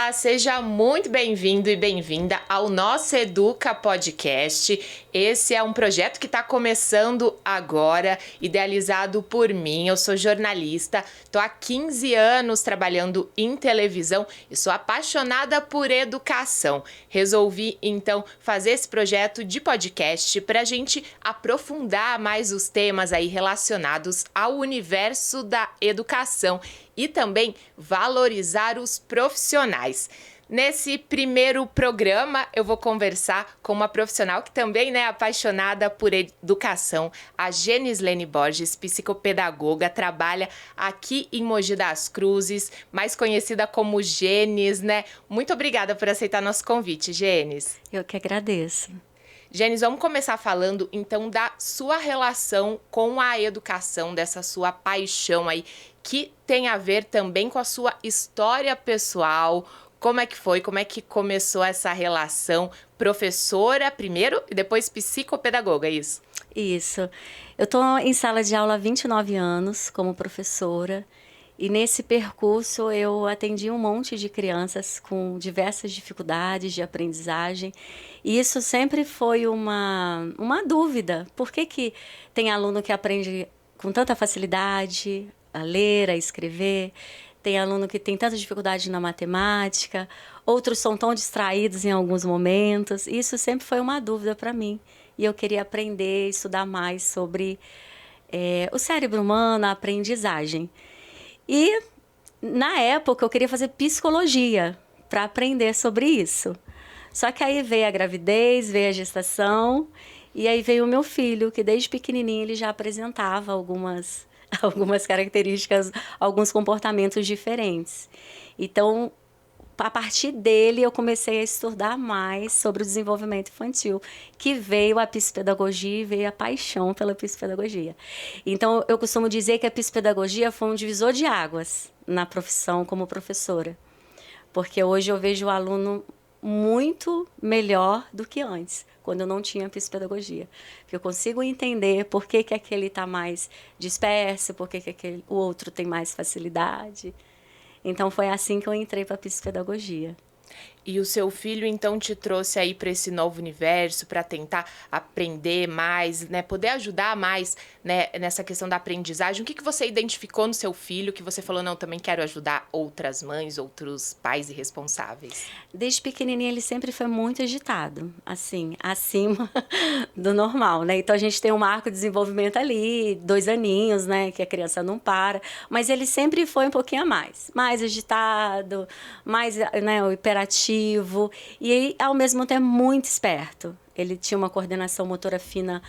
Olá, seja muito bem-vindo e bem-vinda ao nosso Educa Podcast. Esse é um projeto que está começando agora, idealizado por mim. Eu sou jornalista, estou há 15 anos trabalhando em televisão e sou apaixonada por educação. Resolvi, então, fazer esse projeto de podcast para a gente aprofundar mais os temas aí relacionados ao universo da educação e também valorizar os profissionais. Nesse primeiro programa, eu vou conversar com uma profissional que também é apaixonada por educação, a Genislene Borges, psicopedagoga, trabalha aqui em Mogi das Cruzes, mais conhecida como Genis, né? Muito obrigada por aceitar nosso convite, Genis. Eu que agradeço. Genis, vamos começar falando então da sua relação com a educação, dessa sua paixão aí, que tem a ver também com a sua história pessoal. Como é que foi? Como é que começou essa relação? Professora primeiro e depois psicopedagoga, é isso? Isso. Eu estou em sala de aula há 29 anos como professora. E nesse percurso eu atendi um monte de crianças com diversas dificuldades de aprendizagem. E isso sempre foi uma dúvida. Por que tem aluno que aprende com tanta facilidade a ler, a escrever? Tem aluno que tem tanta dificuldade na matemática, outros são tão distraídos em alguns momentos. Isso sempre foi uma dúvida para mim. E eu queria aprender, estudar mais sobre o cérebro humano, a aprendizagem. E, na época, eu queria fazer psicologia para aprender sobre isso. Só que aí veio a gravidez, veio a gestação, e aí veio o meu filho, que desde pequenininho ele já apresentava algumas características, alguns comportamentos diferentes. Então, a partir dele, eu comecei a estudar mais sobre o desenvolvimento infantil, que veio a psicopedagogia e veio a paixão pela psicopedagogia. Então, eu costumo dizer que a psicopedagogia foi um divisor de águas na profissão como professora, porque hoje eu vejo o aluno muito melhor do que antes, quando eu não tinha psicopedagogia. Porque eu consigo entender por que aquele está mais disperso, por que o outro tem mais facilidade. Então, foi assim que eu entrei para a psicopedagogia. E o seu filho, então, te trouxe aí para esse novo universo, para tentar aprender mais, né? Poder ajudar mais, né, nessa questão da aprendizagem. O que você identificou no seu filho que você falou, não, também quero ajudar outras mães, outros pais e responsáveis? Desde pequenininho ele sempre foi muito agitado, assim, acima do normal, né? Então a gente tem um marco de desenvolvimento ali, 2 aninhos, né? Que a criança não para, mas ele sempre foi um pouquinho a mais agitado, mais, né, o hiperativo e ao mesmo tempo muito esperto. Ele tinha uma coordenação motora fina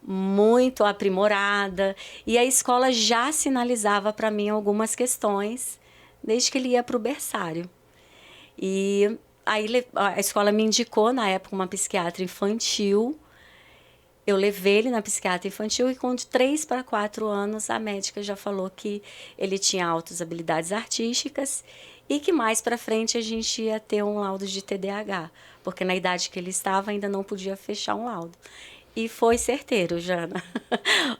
muito aprimorada e a escola já sinalizava para mim algumas questões desde que ele ia para o berçário. E aí a escola me indicou, na época, uma psiquiatra infantil. Eu levei ele na psiquiatra infantil e com de 3 para 4 anos a médica já falou que ele tinha altas habilidades artísticas e que mais para frente a gente ia ter um laudo de TDAH, porque na idade que ele estava ainda não podia fechar um laudo. E foi certeiro, Jana.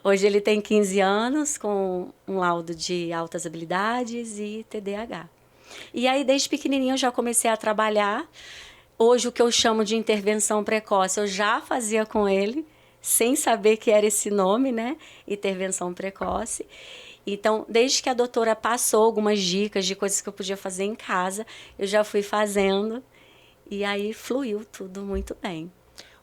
Hoje ele tem 15 anos com um laudo de altas habilidades e TDAH. E aí, desde pequenininho, eu já comecei a trabalhar. Hoje, o que eu chamo de intervenção precoce, eu já fazia com ele, sem saber que era esse nome, né? Intervenção precoce. Então, desde que a doutora passou algumas dicas de coisas que eu podia fazer em casa, eu já fui fazendo. E aí, fluiu tudo muito bem.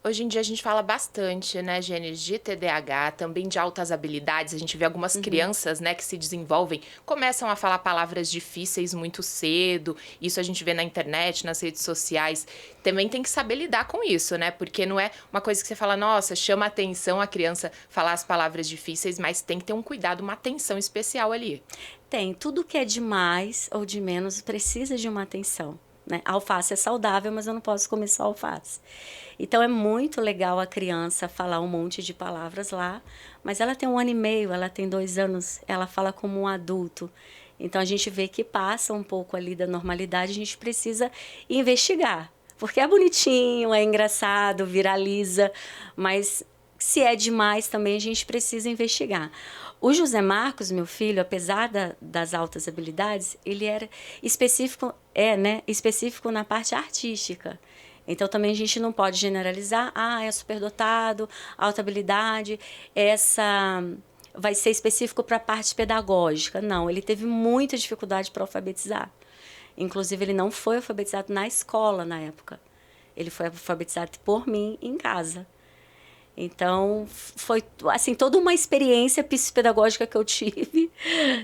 Hoje em dia a gente fala bastante, né, Genis, de TDAH, também de altas habilidades. A gente vê algumas crianças, né, que se desenvolvem, começam a falar palavras difíceis muito cedo. Isso a gente vê na internet, nas redes sociais. Também tem que saber lidar com isso, né? Porque não é uma coisa que você fala, nossa, chama atenção a criança falar as palavras difíceis, mas tem que ter um cuidado, uma atenção especial ali. Tem. Tudo que é de mais ou de menos precisa de uma atenção. Né? A alface é saudável, mas eu não posso comer só alface. Então, é muito legal a criança falar um monte de palavras lá, mas ela tem 1 ano e meio, ela tem 2 anos, ela fala como um adulto. Então, a gente vê que passa um pouco ali da normalidade, a gente precisa investigar. Porque é bonitinho, é engraçado, viraliza, mas se é demais também a gente precisa investigar. O José Marcos, meu filho, apesar das altas habilidades, ele era específico né, específico na parte artística. Então, também a gente não pode generalizar, é superdotado, alta habilidade, essa vai ser específico para a parte pedagógica. Não, ele teve muita dificuldade para alfabetizar. Inclusive, ele não foi alfabetizado na escola na época. Ele foi alfabetizado por mim em casa. Então, foi assim, toda uma experiência psicopedagógica que eu tive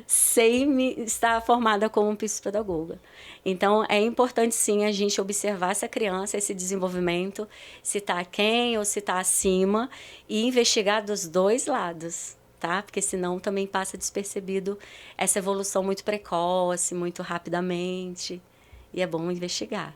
sem estar formada como psicopedagoga. Então, é importante, sim, a gente observar essa criança, esse desenvolvimento, se está aquém ou se está acima, e investigar dos dois lados, tá? Porque senão também passa despercebido essa evolução muito precoce, muito rapidamente, e é bom investigar.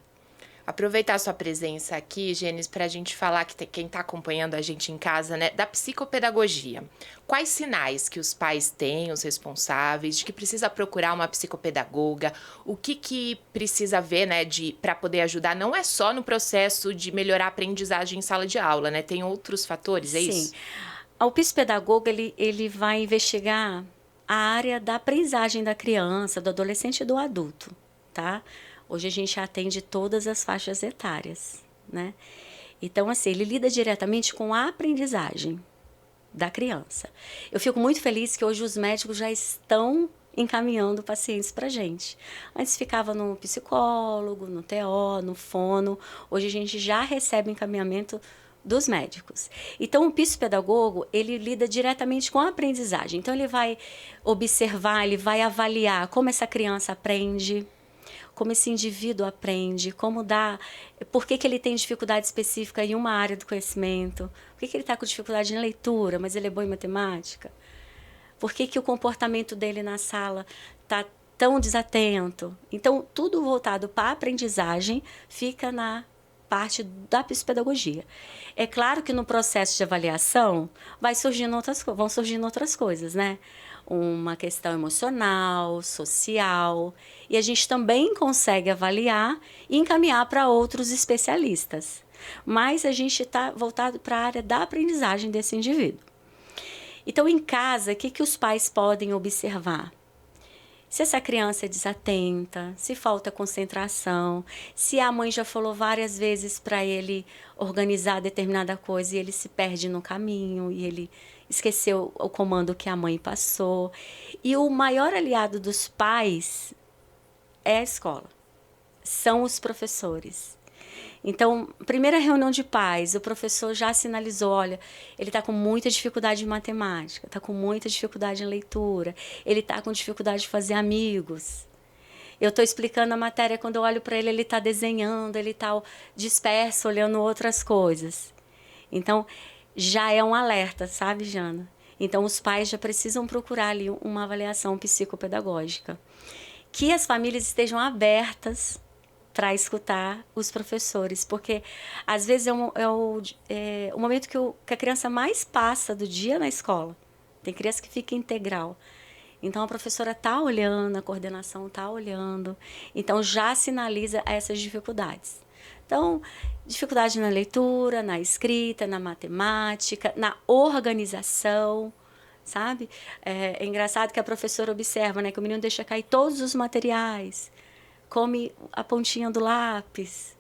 Aproveitar a sua presença aqui, Gênesis, para a gente falar, que quem está acompanhando a gente em casa, né, da psicopedagogia. Quais sinais que os pais têm, os responsáveis, de que precisa procurar uma psicopedagoga? O que precisa ver, né, para poder ajudar? Não é só no processo de melhorar a aprendizagem em sala de aula, né? Tem outros fatores, é isso? Sim. O psicopedagogo, ele vai investigar a área da aprendizagem da criança, do adolescente e do adulto, tá? Hoje a gente atende todas as faixas etárias, né? Então, assim, ele lida diretamente com a aprendizagem da criança. Eu fico muito feliz que hoje os médicos já estão encaminhando pacientes para a gente. Antes ficava no psicólogo, no TO, no fono. Hoje a gente já recebe encaminhamento dos médicos. Então, o psicopedagogo, ele lida diretamente com a aprendizagem. Então, ele vai observar, ele vai avaliar como essa criança aprende, como esse indivíduo aprende, por que ele tem dificuldade específica em uma área do conhecimento, por que ele está com dificuldade em leitura, mas ele é bom em matemática, por que o comportamento dele na sala está tão desatento. Então, tudo voltado para a aprendizagem fica na parte da psicopedagogia. É claro que no processo de avaliação vão surgindo outras coisas, né? Uma questão emocional, social, e a gente também consegue avaliar e encaminhar para outros especialistas. Mas a gente está voltado para a área da aprendizagem desse indivíduo. Então, em casa, o que os pais podem observar? Se essa criança é desatenta, se falta concentração, se a mãe já falou várias vezes para ele organizar determinada coisa e ele se perde no caminho e ele esqueceu o comando que a mãe passou. E o maior aliado dos pais é a escola, são os professores. Então, primeira reunião de pais, o professor já sinalizou, olha, ele está com muita dificuldade em matemática, está com muita dificuldade em leitura, ele está com dificuldade de fazer amigos. Eu estou explicando a matéria, quando eu olho para ele, ele está desenhando, ele está disperso, olhando outras coisas. Então, já é um alerta, sabe, Jana? Então, os pais já precisam procurar ali uma avaliação psicopedagógica. Que as famílias estejam abertas para escutar os professores, porque às vezes é o momento que a criança mais passa do dia na escola. Tem criança que fica integral. Então, a professora está olhando, a coordenação está olhando, então já sinaliza essas dificuldades. Então, dificuldade na leitura, na escrita, na matemática, na organização, sabe? É engraçado que a professora observa, né, que o menino deixa cair todos os materiais, come a pontinha do lápis,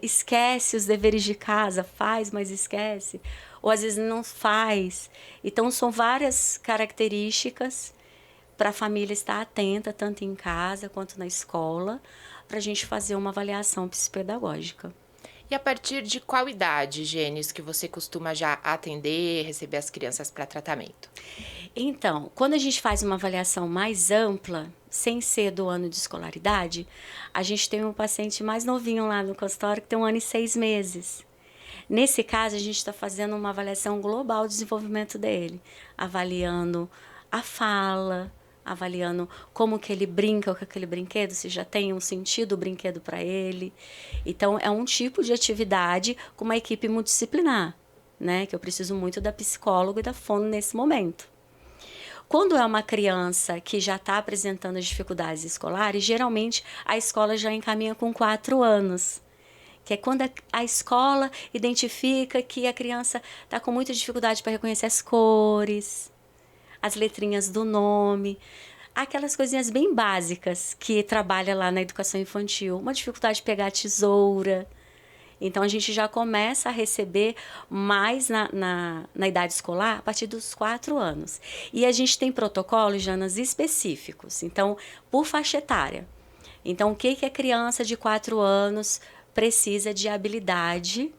esquece os deveres de casa, faz, mas esquece, ou às vezes não faz. Então, são várias características para a família estar atenta, tanto em casa quanto na escola, para a gente fazer uma avaliação psicopedagógica. E a partir de qual idade, Gênesis, que você costuma já atender, receber as crianças para tratamento? Então, quando a gente faz uma avaliação mais ampla, sem ser do ano de escolaridade, a gente tem um paciente mais novinho lá no consultório que tem 1 ano e 6 meses. Nesse caso, a gente está fazendo uma avaliação global do desenvolvimento dele, avaliando a fala, avaliando como que ele brinca com aquele brinquedo, se já tem um sentido o brinquedo para ele. Então, é um tipo de atividade com uma equipe multidisciplinar, né? Que eu preciso muito da psicóloga e da fono nesse momento. Quando é uma criança que já está apresentando dificuldades escolares, geralmente a escola já encaminha com 4 anos. Que é quando a escola identifica que a criança está com muita dificuldade para reconhecer as cores, as letrinhas do nome. aquelas coisinhas bem básicas que trabalha lá na educação infantil. Uma dificuldade de pegar a tesoura. Então, a gente já começa a receber mais na idade escolar a partir dos 4 anos. E a gente tem protocolos, Janas, específicos. Então, por faixa etária. Então, o que a criança de 4 anos precisa de habilidade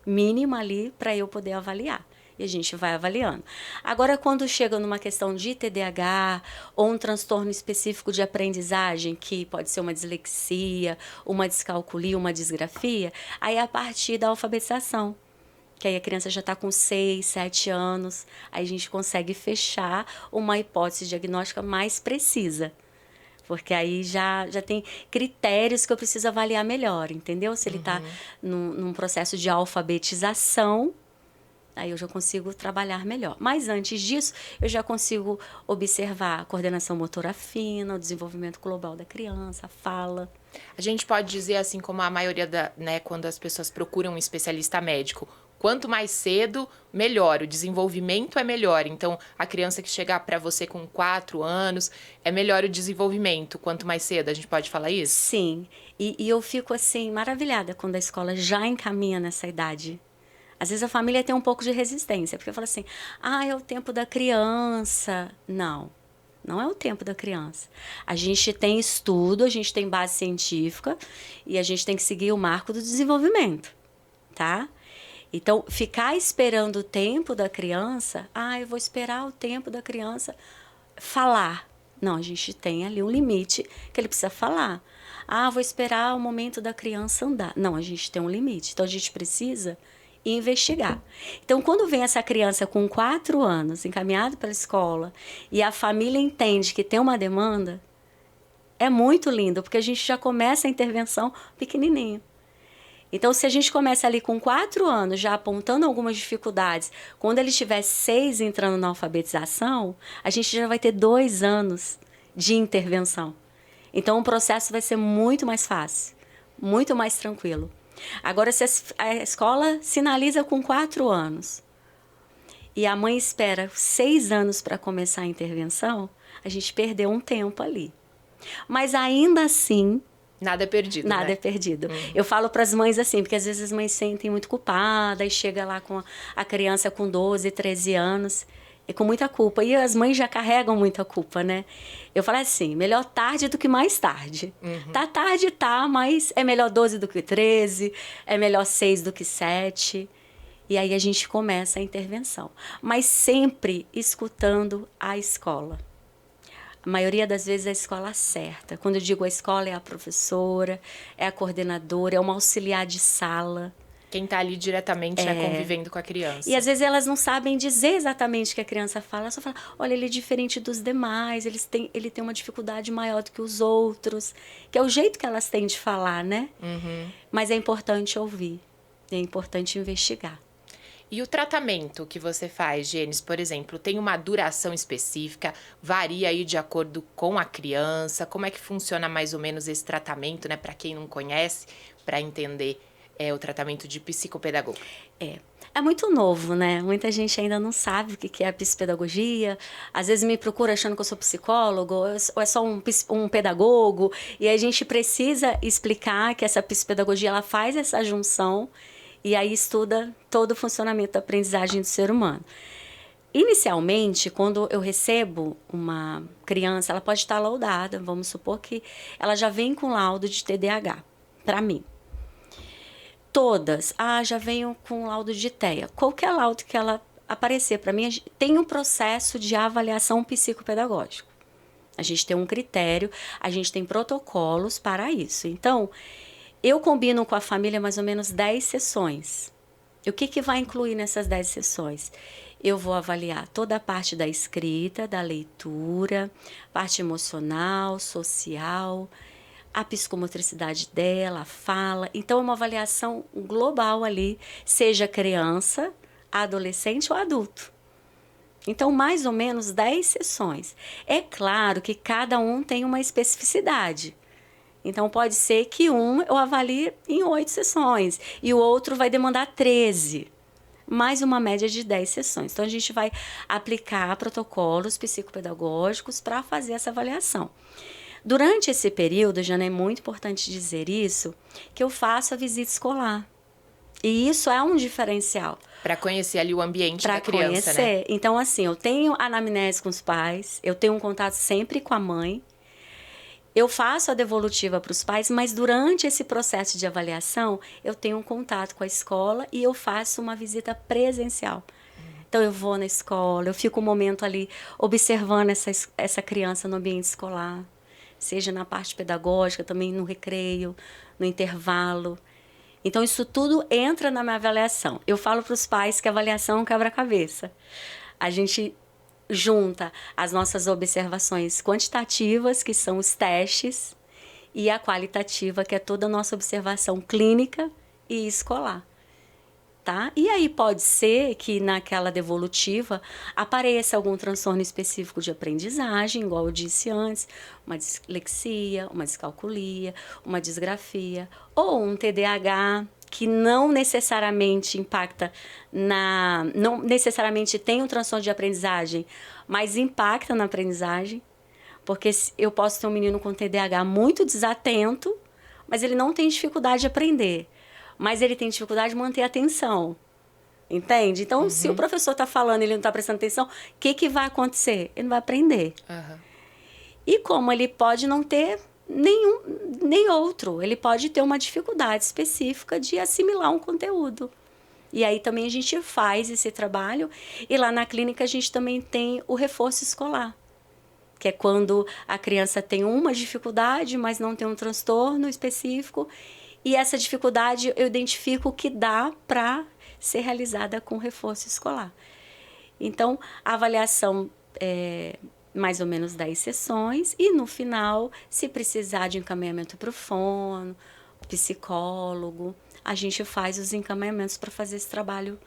mínima ali para eu poder avaliar. E a gente vai avaliando. Agora, quando chega numa questão de TDAH ou um transtorno específico de aprendizagem, que pode ser uma dislexia, uma descalculia, uma disgrafia, aí é a partir da alfabetização. Que aí a criança já está com 6, 7 anos, aí a gente consegue fechar uma hipótese diagnóstica mais precisa. Porque aí já tem critérios que eu preciso avaliar melhor, entendeu? Se ele está num processo de alfabetização, aí eu já consigo trabalhar melhor. Mas antes disso, eu já consigo observar a coordenação motora fina, o desenvolvimento global da criança, a fala. A gente pode dizer, assim como a maioria quando as pessoas procuram um especialista médico, quanto mais cedo, melhor. O desenvolvimento é melhor. Então, a criança que chegar para você com 4 anos, é melhor o desenvolvimento. Quanto mais cedo, a gente pode falar isso? Sim. E eu fico, assim, maravilhada quando a escola já encaminha nessa idade. Às vezes a família tem um pouco de resistência, porque fala assim, é o tempo da criança. Não é o tempo da criança. A gente tem estudo, a gente tem base científica e a gente tem que seguir o marco do desenvolvimento, tá? Então, ficar esperando o tempo da criança, eu vou esperar o tempo da criança falar. Não, a gente tem ali um limite que ele precisa falar. Vou esperar o momento da criança andar. Não, a gente tem um limite. Então, a gente precisa investigar. Então, quando vem essa criança com 4 anos, encaminhado para a escola, e a família entende que tem uma demanda, é muito lindo, porque a gente já começa a intervenção pequenininho. Então, se a gente começa ali com 4 anos, já apontando algumas dificuldades, quando ele tiver 6 entrando na alfabetização, a gente já vai ter 2 anos de intervenção. Então, o processo vai ser muito mais fácil, muito mais tranquilo. Agora, se a escola sinaliza com 4 anos e a mãe espera 6 anos para começar a intervenção, a gente perdeu um tempo ali. Mas ainda assim... Nada é perdido, Nada é perdido. Eu falo para as mães assim, porque às vezes as mães se sentem muito culpadas e chega lá com a criança com 12, 13 anos... E com muita culpa. E as mães já carregam muita culpa, né? Eu falo assim, melhor tarde do que mais tarde. Tá tarde, tá, mas é melhor 12 do que 13, é melhor 6 do que 7. E aí a gente começa a intervenção. Mas sempre escutando a escola. A maioria das vezes é a escola certa. Quando eu digo a escola, é a professora, é a coordenadora, é uma auxiliar de sala. Quem está ali diretamente convivendo com a criança. E às vezes elas não sabem dizer exatamente o que a criança fala. Ela só fala, olha, ele é diferente dos demais, ele tem uma dificuldade maior do que os outros. Que é o jeito que elas têm de falar, né? Mas é importante ouvir, é importante investigar. E o tratamento que você faz, Gênesis, por exemplo, tem uma duração específica? Varia aí de acordo com a criança? Como é que funciona mais ou menos esse tratamento, né? Para quem não conhece, para entender o tratamento de psicopedagogo. É muito novo, né? Muita gente ainda não sabe o que é a psicopedagogia. Às vezes me procura achando que eu sou psicólogo, ou é só um pedagogo. E a gente precisa explicar que essa psicopedagogia ela faz essa junção e aí estuda todo o funcionamento da aprendizagem do ser humano. Inicialmente, quando eu recebo uma criança, ela pode estar laudada. Vamos supor que ela já vem com laudo de TDAH, para mim. Todas, já venho com laudo de TEA. Qualquer laudo que ela aparecer para mim, tem um processo de avaliação psicopedagógico. A gente tem um critério, a gente tem protocolos para isso. Então, eu combino com a família mais ou menos 10 sessões. E o que vai incluir nessas 10 sessões? Eu vou avaliar toda a parte da escrita, da leitura, parte emocional, social, a psicomotricidade dela, a fala. Então, é uma avaliação global ali, seja criança, adolescente ou adulto. Então, mais ou menos 10 sessões. É claro que cada um tem uma especificidade. Então, pode ser que eu avalie em 8 sessões e o outro vai demandar 13. mais uma média de 10 sessões. Então, a gente vai aplicar protocolos psicopedagógicos para fazer essa avaliação. Durante esse período, Jana, é muito importante dizer isso, que eu faço a visita escolar. E isso é um diferencial. Para conhecer ali o ambiente da criança, conhecer. Né? Então, assim, eu tenho anamnese com os pais, eu tenho um contato sempre com a mãe, eu faço a devolutiva para os pais, mas durante esse processo de avaliação, eu tenho um contato com a escola e eu faço uma visita presencial. Então, eu vou na escola, eu fico um momento ali observando essa criança no ambiente escolar, seja na parte pedagógica, também no recreio, no intervalo. Então, isso tudo entra na minha avaliação. Eu falo para os pais que a avaliação é um quebra-cabeça. A gente junta as nossas observações quantitativas, que são os testes, e a qualitativa, que é toda a nossa observação clínica e escolar. Tá? E aí pode ser que naquela devolutiva apareça algum transtorno específico de aprendizagem, igual eu disse antes, uma dislexia, uma descalculia, uma disgrafia, ou um TDAH, que não necessariamente impacta não necessariamente tem um transtorno de aprendizagem, mas impacta na aprendizagem, porque eu posso ter um menino com TDAH muito desatento, mas ele não tem dificuldade de aprender, mas ele tem dificuldade de manter a atenção, entende? Então, se o professor está falando e ele não está prestando atenção, o que vai acontecer? Ele não vai aprender. E como ele pode não ter nem outro, ele pode ter uma dificuldade específica de assimilar um conteúdo. E aí também a gente faz esse trabalho, e lá na clínica a gente também tem o reforço escolar, que é quando a criança tem uma dificuldade, mas não tem um transtorno específico, e essa dificuldade eu identifico que dá para ser realizada com reforço escolar. Então, a avaliação é mais ou menos 10 sessões, e no final, se precisar de encaminhamento para o fono, psicólogo, a gente faz os encaminhamentos para fazer esse trabalho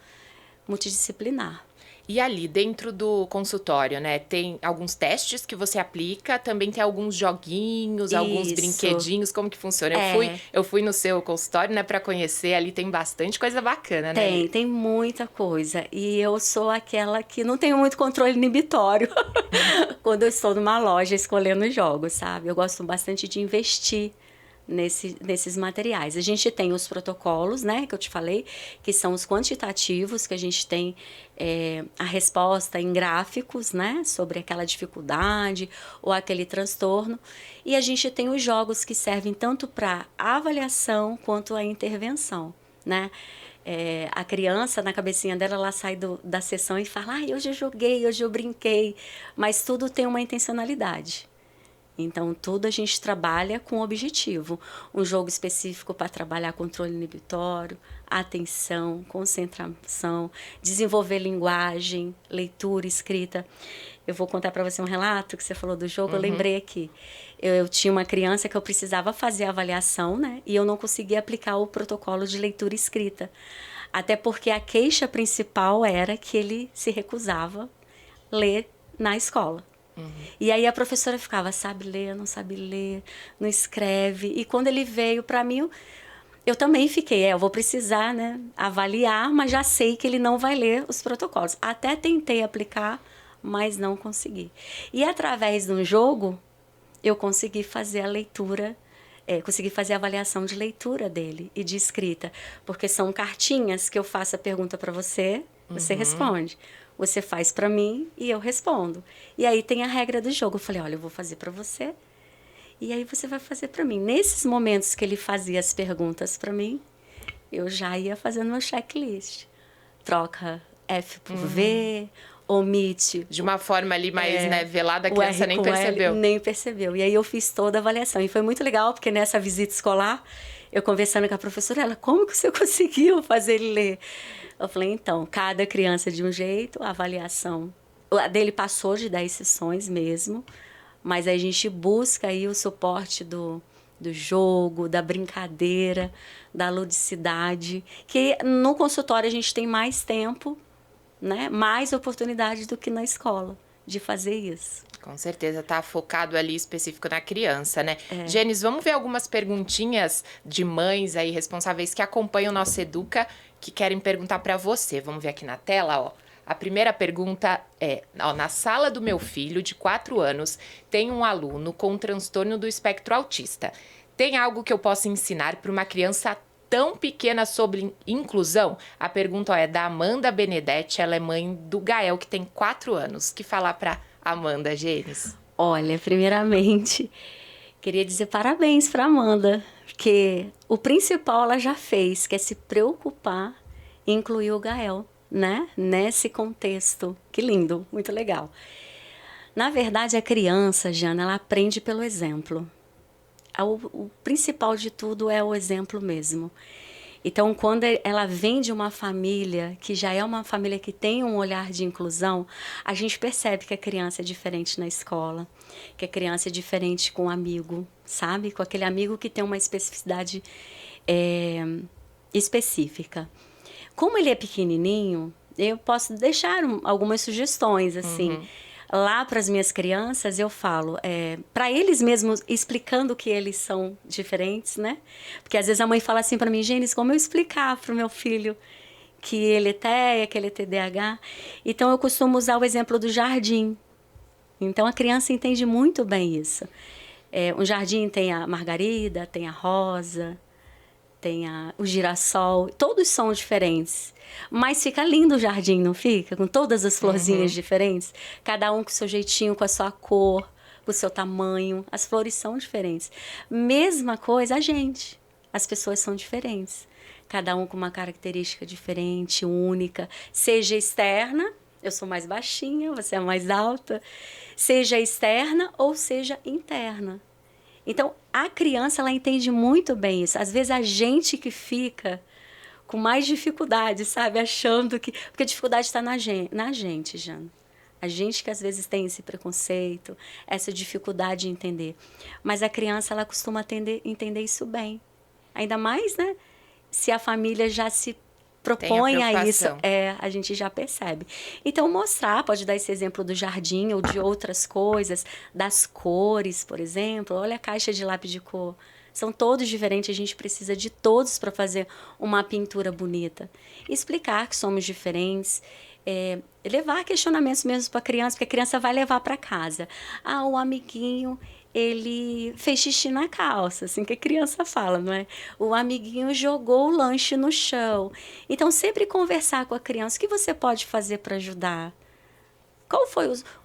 multidisciplinar. E ali dentro do consultório, né, tem alguns testes que você aplica, também tem alguns joguinhos, alguns brinquedinhos, como que funciona? Eu fui no seu consultório, né, para conhecer, ali tem bastante coisa bacana, né? Tem muita coisa. E eu sou aquela que não tenho muito controle inibitório quando eu estou numa loja escolhendo jogos, sabe? Eu gosto bastante de investir nesses materiais. A gente tem os protocolos, né, que eu te falei, que são os quantitativos, que a gente tem a resposta em gráficos, né, sobre aquela dificuldade ou aquele transtorno. E a gente tem os jogos que servem tanto para avaliação quanto a intervenção, né? A criança, na cabecinha dela, ela sai da sessão e fala: hoje eu joguei, hoje eu brinquei, mas tudo tem uma intencionalidade. Então, tudo a gente trabalha com objetivo. Um jogo específico para trabalhar controle inibitório, atenção, concentração, desenvolver linguagem, leitura, escrita. Eu vou contar para você um relato que você falou do jogo, eu lembrei aqui. Eu tinha uma criança que eu precisava fazer a avaliação, né? E eu não conseguia aplicar o protocolo de leitura e escrita. Até porque a queixa principal era que ele se recusava a ler na escola. E aí a professora ficava: sabe ler, não escreve. E quando ele veio para mim, eu também fiquei: eu vou precisar, né, avaliar, mas já sei que ele não vai ler os protocolos. Até tentei aplicar, mas não consegui. E através de um jogo, eu consegui fazer a leitura, consegui fazer a avaliação de leitura dele e de escrita. Porque são cartinhas que eu faço a pergunta para você, você responde. Você faz para mim e eu respondo. E aí tem a regra do jogo. Eu falei: olha, eu vou fazer para você e aí você vai fazer para mim. Nesses momentos que ele fazia as perguntas para mim, eu já ia fazendo meu checklist. Troca F por V, omite. De uma forma ali mais velada, a criança nem percebeu. Nem percebeu. E aí eu fiz toda a avaliação. E foi muito legal, porque nessa visita escolar, eu conversando com a professora, ela: como que você conseguiu fazer ele ler? Eu falei: então, cada criança de um jeito, a avaliação. A dele passou de 10 sessões mesmo, mas a gente busca aí o suporte do jogo, da brincadeira, da ludicidade, que no consultório a gente tem mais tempo, né, mais oportunidade do que na escola de fazer isso. Com certeza, tá focado ali específico na criança, né? Gênesis, vamos ver algumas perguntinhas de mães aí responsáveis que acompanham o nosso Educa que querem perguntar para você. Vamos ver aqui na tela, ó. A primeira pergunta é, ó, na sala do meu filho, de 4 anos, tem um aluno com um transtorno do espectro autista. Tem algo que eu possa ensinar para uma criança tão pequena sobre inclusão? A pergunta, ó, é da Amanda Benedetti, ela é mãe do Gael, que tem 4 anos. Que falar para Amanda, Gênesis? Olha, primeiramente, queria dizer parabéns para Amanda, porque o principal ela já fez, que é se preocupar em incluir o Gael, né? Nesse contexto. Que lindo, muito legal. Na verdade, a criança, Jana, ela aprende pelo exemplo. O principal de tudo é o exemplo mesmo. Então, quando ela vem de uma família que já é uma família que tem um olhar de inclusão, a gente percebe que a criança é diferente na escola, que a criança é diferente com um amigo, sabe? Com aquele amigo que tem uma especificidade específica. Como ele é pequenininho, eu posso deixar algumas sugestões, assim. Lá para as minhas crianças, eu falo, para eles mesmos, explicando que eles são diferentes, né? Porque às vezes a mãe fala assim para mim, Gênesis, como eu explicar para o meu filho que ele é TEA, que ele é TDAH? Então, eu costumo usar o exemplo do jardim. Então, a criança entende muito bem isso. Um jardim tem a margarida, tem a rosa, tem o girassol, todos são diferentes. Mas fica lindo o jardim, não fica? Com todas as florzinhas diferentes, cada um com o seu jeitinho, com a sua cor, com o seu tamanho. As flores são diferentes. Mesma coisa a gente. As pessoas são diferentes. Cada um com uma característica diferente, única. Seja externa, eu sou mais baixinha, você é mais alta. Seja externa ou seja interna. Então, a criança, ela entende muito bem isso. Às vezes, a gente que fica com mais dificuldade, sabe? Achando que... Porque a dificuldade está na gente, Jana. A gente que, às vezes, tem esse preconceito, essa dificuldade de entender. Mas a criança, ela costuma entender isso bem. Ainda mais, né? Se a família já se propõe a isso, a gente já percebe. Então, mostrar, pode dar esse exemplo do jardim ou de outras coisas, das cores, por exemplo. Olha a caixa de lápis de cor. São todos diferentes, a gente precisa de todos para fazer uma pintura bonita. Explicar que somos diferentes, levar questionamentos mesmo para a criança, porque a criança vai levar para casa. Ah, o amiguinho... ele fez xixi na calça, assim que a criança fala, não é? O amiguinho jogou o lanche no chão. Então, sempre conversar com a criança. O que você pode fazer para ajudar?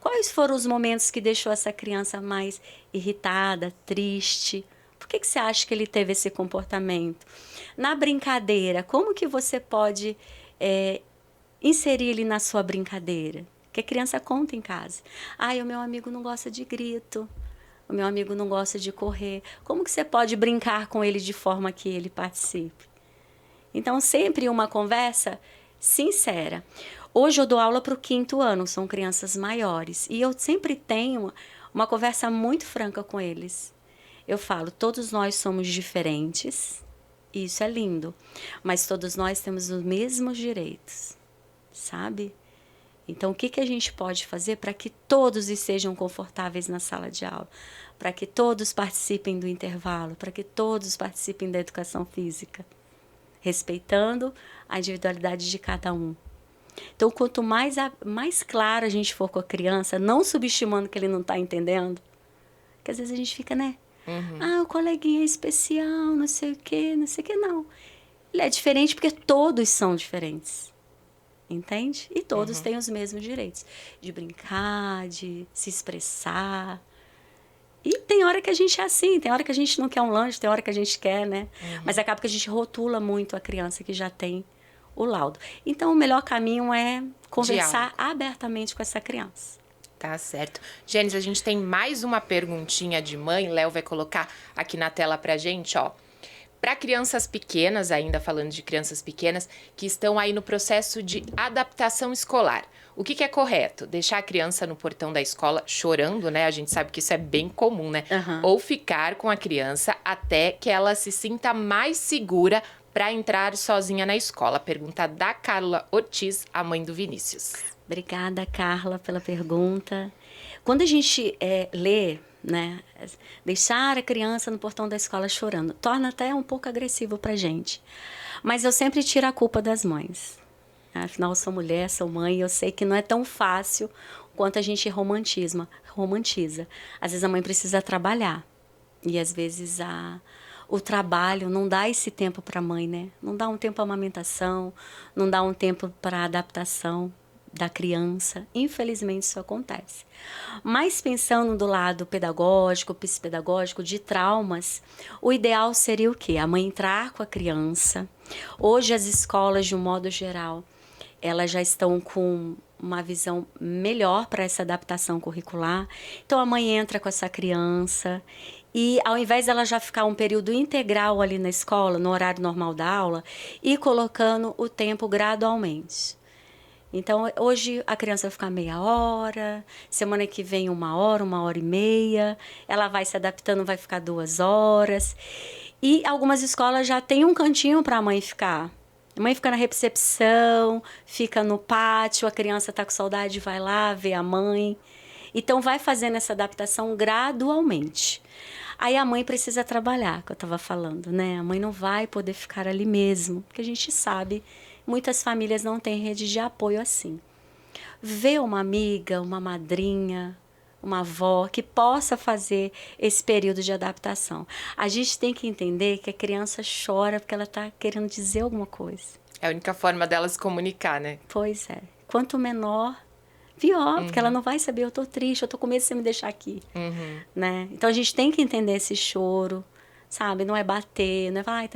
Quais foram os momentos que deixou essa criança mais irritada, triste? Por que você acha que ele teve esse comportamento? Na brincadeira, como que você pode inserir ele na sua brincadeira? Que a criança conta em casa. Ah, o meu amigo não gosta de grito. O meu amigo não gosta de correr. Como que você pode brincar com ele de forma que ele participe? Então, sempre uma conversa sincera. Hoje eu dou aula para o 5º ano, são crianças maiores. E eu sempre tenho uma conversa muito franca com eles. Eu falo, todos nós somos diferentes, e isso é lindo. Mas todos nós temos os mesmos direitos, sabe? Então, o que a gente pode fazer para que todos estejam confortáveis na sala de aula? Para que todos participem do intervalo? Para que todos participem da educação física? Respeitando a individualidade de cada um. Então, quanto mais claro a gente for com a criança, não subestimando que ele não está entendendo, porque às vezes a gente fica, né? Ah, o coleguinha é especial, não sei o quê, não. Ele é diferente porque todos são diferentes. Entende? E todos têm os mesmos direitos. De brincar, de se expressar. E tem hora que a gente é assim, tem hora que a gente não quer um lanche, tem hora que a gente quer, né? Mas acaba que a gente rotula muito a criança que já tem o laudo. Então, o melhor caminho é conversar abertamente com essa criança. Tá certo. Gênesis, a gente tem mais uma perguntinha de mãe. Léo vai colocar aqui na tela pra gente, ó. Para crianças pequenas, ainda falando de crianças pequenas, que estão aí no processo de adaptação escolar. O que é correto? Deixar a criança no portão da escola chorando, né? A gente sabe que isso é bem comum, né? Ou ficar com a criança até que ela se sinta mais segura para entrar sozinha na escola? Pergunta da Carla Ortiz, a mãe do Vinícius. Obrigada, Carla, pela pergunta. Quando a gente lê né? Deixar a criança no portão da escola chorando torna até um pouco agressivo pra gente. Mas eu sempre tiro a culpa das mães. Afinal, eu sou mulher, sou mãe, eu sei que não é tão fácil quanto a gente romantiza. Às vezes a mãe precisa trabalhar. E às vezes o trabalho não dá esse tempo para a mãe, né? Não dá um tempo para amamentação, não dá um tempo para adaptação da criança. Infelizmente isso acontece. Mas pensando do lado pedagógico, psicopedagógico, de traumas, o ideal seria o quê? A mãe entrar com a criança. Hoje as escolas, de um modo geral, elas já estão com uma visão melhor para essa adaptação curricular. Então a mãe entra com essa criança e, ao invés dela já ficar um período integral ali na escola, no horário normal da aula, ir colocando o tempo gradualmente. Então, hoje a criança vai ficar meia hora, semana que vem 1 hora e meia, ela vai se adaptando, vai ficar 2 horas. E algumas escolas já tem um cantinho para a mãe ficar. A mãe fica na recepção, fica no pátio, a criança está com saudade, vai lá ver a mãe. Então, vai fazendo essa adaptação gradualmente. Aí a mãe precisa trabalhar, que eu estava falando, né? A mãe não vai poder ficar ali mesmo, porque a gente sabe, muitas famílias não têm rede de apoio assim. Ver uma amiga, uma madrinha, uma avó que possa fazer esse período de adaptação. A gente tem que entender que a criança chora porque ela está querendo dizer alguma coisa. É a única forma dela se comunicar, né? Pois é. Quanto menor, pior, porque ela não vai saber, eu tô triste, eu tô com medo de você me deixar aqui, né? Então a gente tem que entender esse choro, sabe? Não é bater, não é falar,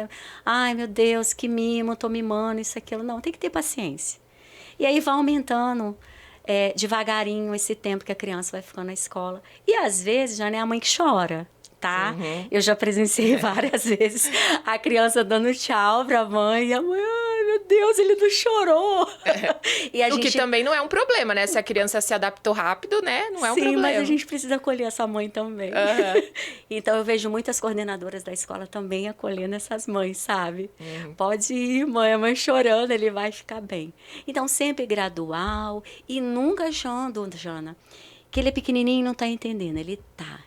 ai meu Deus, que mimo, tô mimando, isso, aquilo. Não, tem que ter paciência. E aí vai aumentando devagarinho esse tempo que a criança vai ficando na escola. E às vezes já não é a mãe que chora, tá? Eu já presenciei várias vezes a criança dando tchau pra mãe e a mãe, ai meu Deus, ele não chorou. E a O que também não é um problema, né? Se a criança se adaptou rápido, né? Não é um problema. Sim, mas a gente precisa acolher essa mãe também. Então eu vejo muitas coordenadoras da escola também acolhendo essas mães, sabe? Pode ir, mãe, a mãe chorando, ele vai ficar bem. Então sempre gradual e nunca achando, Jana, que ele é pequenininho e não tá entendendo. Ele tá.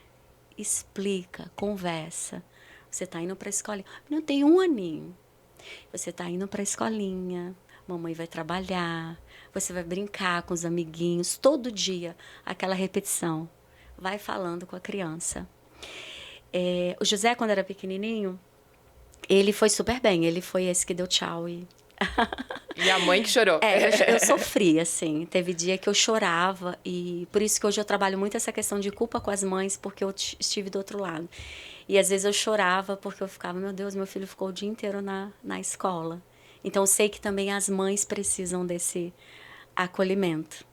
Explica, conversa. Você tá indo pra escolinha. Não tem 1 aninho. Você tá indo pra escolinha. Mamãe vai trabalhar. Você vai brincar com os amiguinhos. Todo dia, aquela repetição. Vai falando com a criança. O José, quando era pequenininho, ele foi super bem. Ele foi esse que deu tchau e... E a mãe que chorou. Eu sofri, assim. Teve dia que eu chorava e por isso que hoje eu trabalho muito essa questão de culpa com as mães, porque eu estive do outro lado. E às vezes eu chorava porque eu ficava, meu Deus, meu filho ficou o dia inteiro na escola. Então eu sei que também as mães precisam desse acolhimento.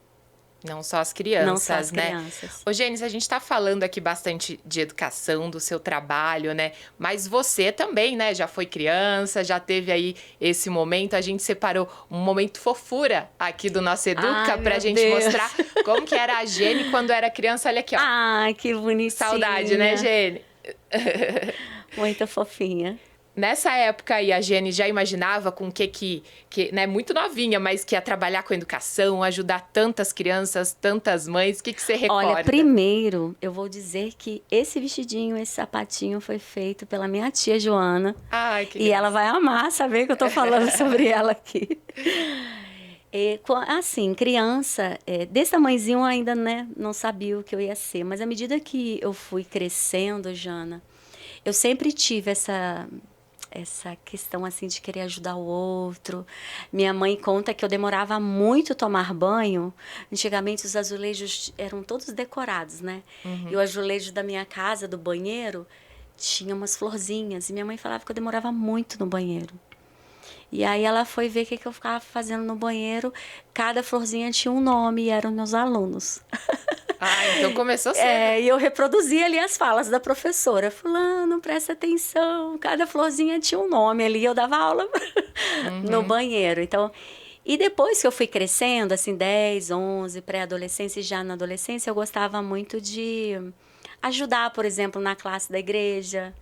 Não só as crianças, Não só as né? crianças. Ô, Gênesis, a gente tá falando aqui bastante de educação, do seu trabalho, né? Mas você também, né? Já foi criança, já teve aí esse momento. A gente separou um momento fofura aqui do nosso Educa pra gente mostrar como que era a Gene quando era criança. Olha aqui, ó. Ai, que bonitinha. Saudade, né, Gene? Muito fofinha. Nessa época aí, a Gene já imaginava com que né, muito novinha, mas que ia trabalhar com educação, ajudar tantas crianças, tantas mães. O que você recorda? Olha, primeiro, eu vou dizer que esse vestidinho, esse sapatinho foi feito pela minha tia Joana. Ai, que e ela vai amar saber que eu tô falando sobre ela aqui. Assim, criança, desse tamanhozinho eu ainda, né, não sabia o que eu ia ser. Mas à medida que eu fui crescendo, Jana, eu sempre tive essa questão assim de querer ajudar o outro. Minha mãe conta que eu demorava muito a tomar banho. Antigamente os azulejos eram todos decorados, né? E o azulejo da minha casa, do banheiro, tinha umas florzinhas. E minha mãe falava que eu demorava muito no banheiro. E aí ela foi ver o que eu ficava fazendo no banheiro. Cada florzinha tinha um nome e eram meus alunos. Então começou cedo. E eu reproduzia ali as falas da professora. Fulano, presta atenção. Cada florzinha tinha um nome ali. Eu dava aula no banheiro. Então, e depois que eu fui crescendo, assim, 10, 11, pré-adolescência e já na adolescência, eu gostava muito de ajudar, por exemplo, na classe da igreja.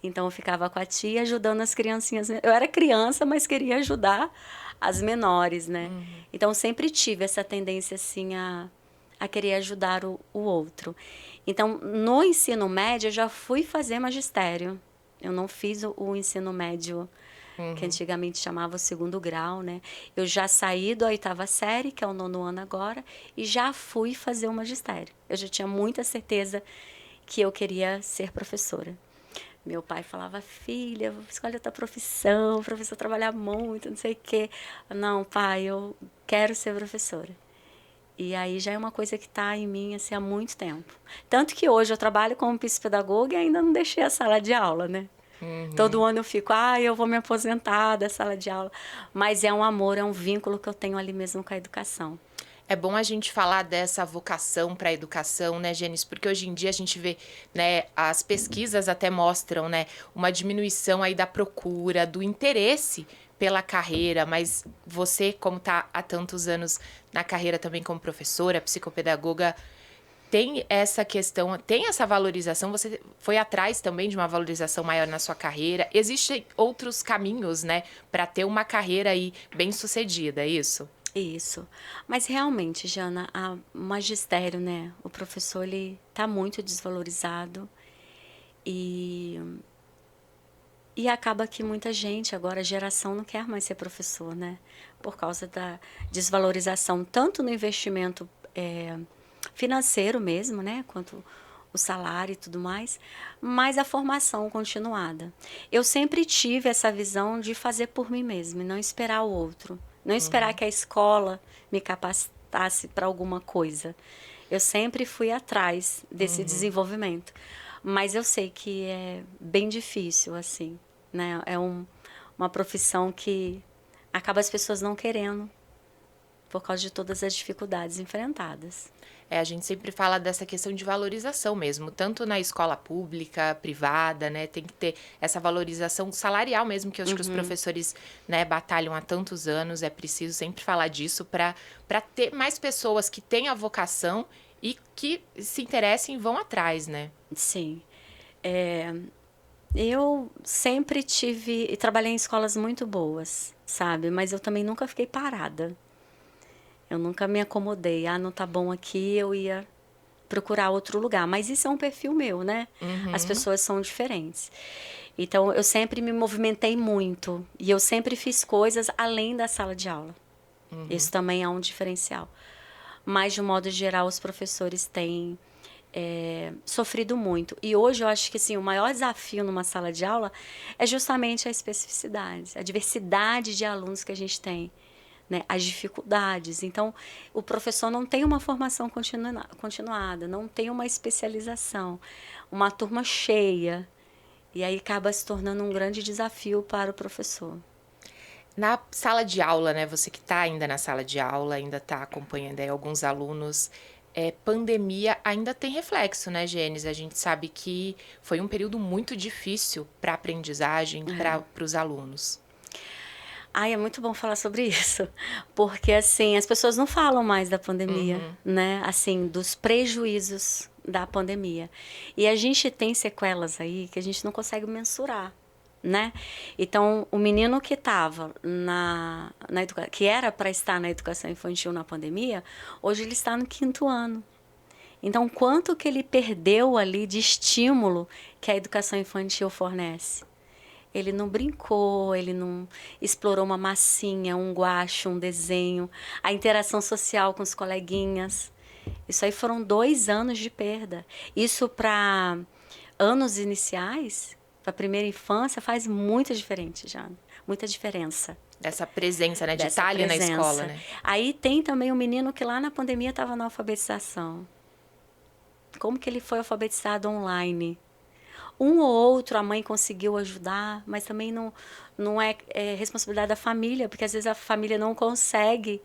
Então, eu ficava com a tia ajudando as criancinhas. Eu era criança, mas queria ajudar as menores, né? Então, sempre tive essa tendência, assim, a a querer ajudar o outro. Então, no ensino médio, eu já fui fazer magistério. Eu não fiz o ensino médio, que antigamente chamava o segundo grau, né? Eu já saí da 8ª série, que é o 9º ano agora, e já fui fazer o magistério. Eu já tinha muita certeza que eu queria ser professora. Meu pai falava, filha, escolhe outra profissão, professor trabalhar muito, não sei o quê. Não, pai, eu quero ser professora. E aí já é uma coisa que está em mim assim, há muito tempo. Tanto que hoje eu trabalho como psicopedagoga e ainda não deixei a sala de aula, né? Todo ano eu fico, eu vou me aposentar da sala de aula. Mas é um amor, é um vínculo que eu tenho ali mesmo com a educação. É bom a gente falar dessa vocação para a educação, né, Gênesis? Porque hoje em dia a gente vê, né, as pesquisas até mostram, né, uma diminuição aí da procura, do interesse pela carreira, mas você, como está há tantos anos na carreira também como professora, psicopedagoga, tem essa questão, tem essa valorização, você foi atrás também de uma valorização maior na sua carreira. Existem outros caminhos, né, para ter uma carreira aí bem-sucedida, é isso? Isso. Mas realmente, Jana, o magistério, né? O professor, ele tá muito desvalorizado e acaba que muita gente, agora a geração não quer mais ser professor, né? Por causa da desvalorização, tanto no investimento financeiro mesmo, né? Quanto o salário e tudo mais, mas a formação continuada. Eu sempre tive essa visão de fazer por mim mesma e não esperar o outro. Não esperar que a escola me capacitasse para alguma coisa. Eu sempre fui atrás desse desenvolvimento. Mas eu sei que é bem difícil, assim, né? É uma profissão que acaba as pessoas não querendo por causa de todas as dificuldades enfrentadas. A gente sempre fala dessa questão de valorização mesmo, tanto na escola pública, privada, né? Tem que ter essa valorização salarial mesmo, que eu acho que os professores, né, batalham há tantos anos. É preciso sempre falar disso para ter mais pessoas que têm a vocação e que se interessem e vão atrás, né? Sim. Eu sempre tive e trabalhei em escolas muito boas, sabe? Mas eu também nunca fiquei parada. Eu nunca me acomodei. Não tá bom aqui, eu ia procurar outro lugar. Mas isso é um perfil meu, né? As pessoas são diferentes. Então, eu sempre me movimentei muito. E eu sempre fiz coisas além da sala de aula. Isso também é um diferencial. Mas, de um modo geral, os professores têm sofrido muito. E hoje eu acho que assim, o maior desafio numa sala de aula é justamente a especificidade, a diversidade de alunos que a gente tem. Né, as dificuldades. Então, o professor não tem uma formação continuada, não tem uma especialização, uma turma cheia. E aí acaba se tornando um grande desafio para o professor. Na sala de aula, né? Você que está ainda na sala de aula, ainda está acompanhando aí alguns alunos. Pandemia ainda tem reflexo, né, Gênesis? A gente sabe que foi um período muito difícil para a aprendizagem, para os alunos. É muito bom falar sobre isso, porque assim, as pessoas não falam mais da pandemia, né? Assim, dos prejuízos da pandemia. E a gente tem sequelas aí que a gente não consegue mensurar, né? Então, o menino que estava que era para estar na educação infantil na pandemia, hoje ele está no 5º ano. Então, quanto que ele perdeu ali de estímulo que a educação infantil fornece? Ele não brincou, ele não explorou uma massinha, um guache, um desenho, a interação social com os coleguinhas. Isso aí foram 2 anos de perda. Isso para anos iniciais, para a primeira infância, faz muita diferença, já. Muita diferença. Dessa presença, né? De estar ali na escola, né? Aí tem também um menino que lá na pandemia estava na alfabetização. Como que ele foi alfabetizado online? Um ou outro a mãe conseguiu ajudar, mas também não é responsabilidade da família, porque às vezes a família não consegue